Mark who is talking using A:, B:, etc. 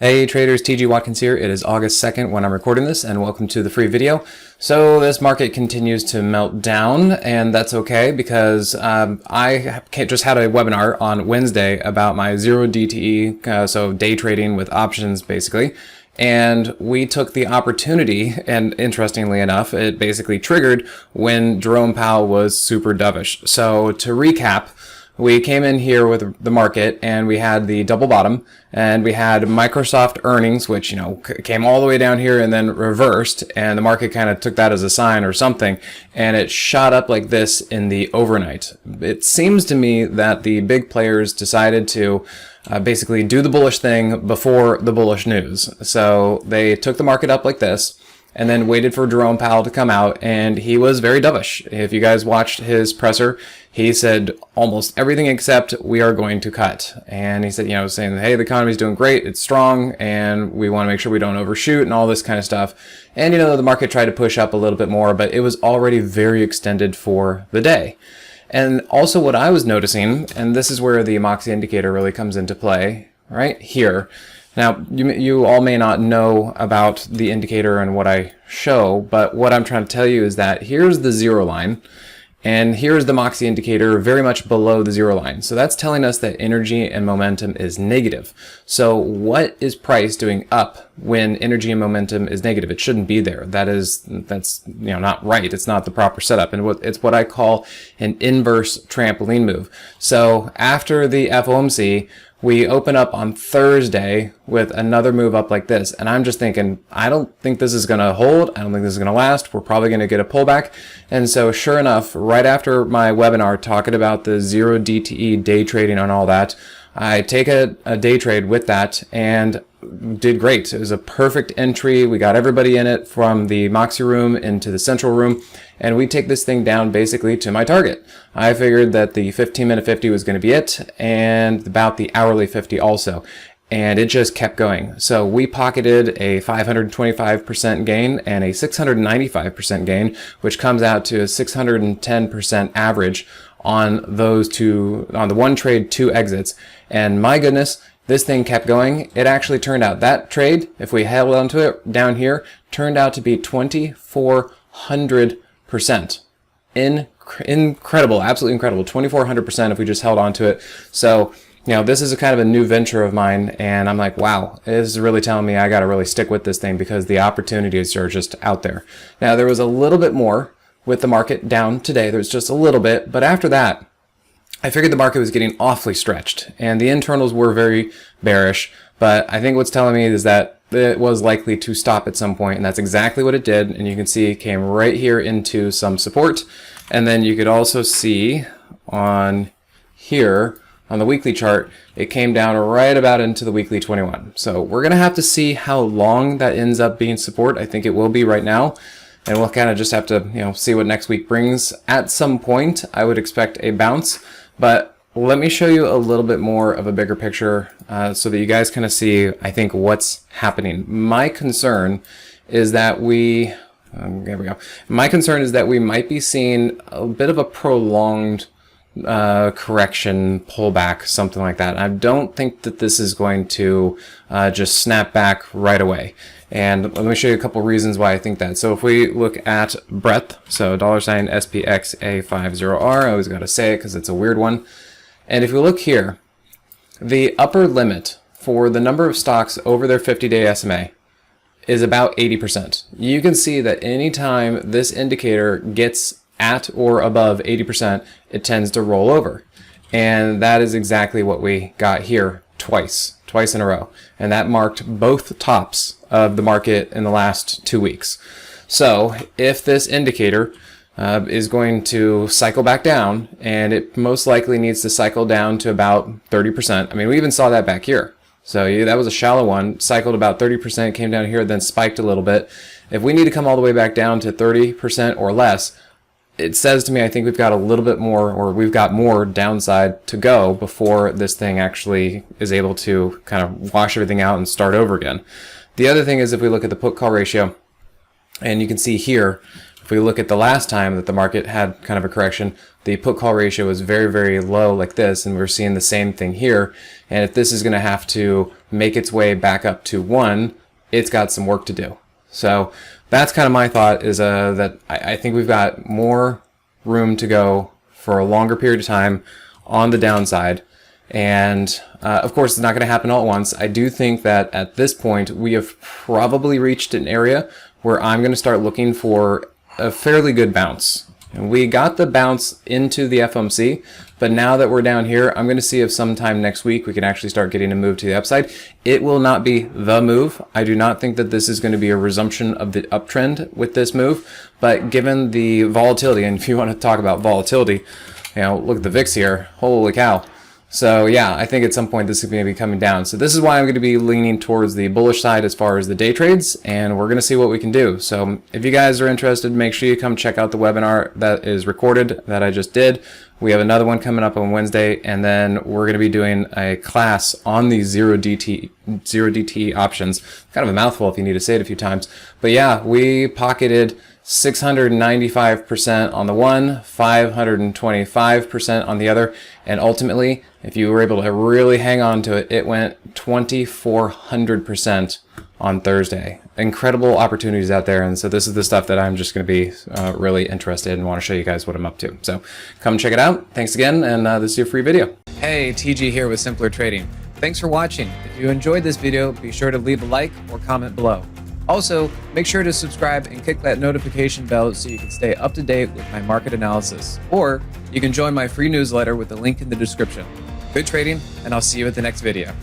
A: Hey traders, TG Watkins here. It is August 2nd when I'm recording this, and welcome to the free video. So this market continues to melt down, and that's okay because I just had a webinar on Wednesday about my zero DTE, so day trading with options basically. And we took the opportunity, and interestingly enough, it basically triggered when Jerome Powell was super dovish. So to recap, we came in here with the market and we had the double bottom and we had Microsoft earnings, which, came all the way down here and then reversed, and the market kind of took that as a sign or something, and it shot up like this in the overnight. It seems to me that the big players decided to basically do the bullish thing before the bullish news. So they took the market up like this and then waited for Jerome Powell to come out, and he was very dovish. If you guys watched his presser, he said almost everything except we are going to cut. And he said, saying, hey, the economy's doing great, it's strong, and we want to make sure we don't overshoot and all this kind of stuff. And, the market tried to push up a little bit more, but it was already very extended for the day. And also what I was noticing, and this is where the Moxie indicator really comes into play, right here. Now, you all may not know about the indicator and what I show, but what I'm trying to tell you is that here's the zero line, and here's the Moxie indicator very much below the zero line. So that's telling us that energy and momentum is negative. So what is price doing up when energy and momentum is negative? It shouldn't be there. That's not right. It's not the proper setup. And it's what I call an inverse trampoline move. So after the FOMC, we open up on Thursday with another move up like this. And I'm just thinking, I don't think this is going to hold. I don't think this is going to last. We're probably going to get a pullback. And so sure enough, right after my webinar talking about the zero DTE day trading and all that, I take a day trade with that and did great. It was a perfect entry. We got everybody in it from the Moxie room into the central room, and we take this thing down basically to my target. I figured that the 15-minute 50 was going to be it, and about the hourly 50 also. And it just kept going. So we pocketed a 525% gain and a 695% gain, which comes out to a 610% average on those on the one trade, two exits. And my goodness, this thing kept going. It actually turned out that trade, if we held onto it down here, turned out to be 2,400%. Incredible, absolutely incredible. 2,400% if we just held onto it. So, this is a kind of a new venture of mine, and I'm like, wow, this is really telling me I got to really stick with this thing because the opportunities are just out there. Now, there was a little bit more with the market down today. There was just a little bit, but after that, I figured the market was getting awfully stretched, and the internals were very bearish, but I think what's telling me is that it was likely to stop at some point, and that's exactly what it did. And you can see it came right here into some support, and then you could also see on here on the weekly chart, it came down right about into the weekly 21. So we're going to have to see how long that ends up being support. I think it will be right now. And we'll kind of just have to, see what next week brings. At some point, I would expect a bounce. But let me show you a little bit more of a bigger picture so that you guys kind of see, I think, what's happening. My concern is that there we go. My concern is that we might be seeing a bit of a prolonged correction, pullback, something like that. I don't think that this is going to just snap back right away. And let me show you a couple reasons why I think that. So if we look at breadth, so $SPXA50R, I always got to say it because it's a weird one. And if we look here, the upper limit for the number of stocks over their 50-day SMA is about 80%. You can see that anytime this indicator gets at or above 80%, it tends to roll over. And that is exactly what we got here twice in a row. And that marked both tops of the market in the last 2 weeks. So if this indicator is going to cycle back down, and it most likely needs to cycle down to about 30%. I mean, we even saw that back here. So that was a shallow one, cycled about 30%, came down here, then spiked a little bit. If we need to come all the way back down to 30% or less, it says to me, I think we've got a little bit more, or we've got more downside to go before this thing actually is able to kind of wash everything out and start over again. The other thing is if we look at the put call ratio, and you can see here if we look at the last time that the market had kind of a correction, the put call ratio was very, very low like this, and we're seeing the same thing here. And if this is going to have to make its way back up to 1, it's got some work to do. So that's kind of my thought, is that I think we've got more room to go for a longer period of time on the downside. And of course, it's not going to happen all at once. I do think that at this point, we have probably reached an area where I'm going to start looking for a fairly good bounce. And we got the bounce into the FOMC, but now that we're down here, I'm going to see if sometime next week we can actually start getting a move to the upside. It will not be the move. I do not think that this is going to be a resumption of the uptrend with this move, but given the volatility, and if you want to talk about volatility, look at the VIX here. Holy cow. So yeah, I think at some point this is going to be coming down. So this is why I'm going to be leaning towards the bullish side as far as the day trades, and we're going to see what we can do. So if you guys are interested, make sure you come check out the webinar that is recorded that I just did. We have another one coming up on Wednesday, and then we're going to be doing a class on these zero DTE options. Kind of a mouthful if you need to say it a few times. But yeah, we pocketed 695% on the one, 525% on the other, and ultimately, if you were able to really hang on to it, it went 2,400% on Thursday. Incredible opportunities out there, and so this is the stuff that I'm just going to be really interested in and want to show you guys what I'm up to. So come check it out. Thanks again, and this is your free video. Hey, TG here with Simpler Trading. Thanks for watching. If you enjoyed this video, be sure to leave a like or comment below. Also, make sure to subscribe and click that notification bell so you can stay up to date with my market analysis. Or you can join my free newsletter with the link in the description. Good trading, and I'll see you at the next video.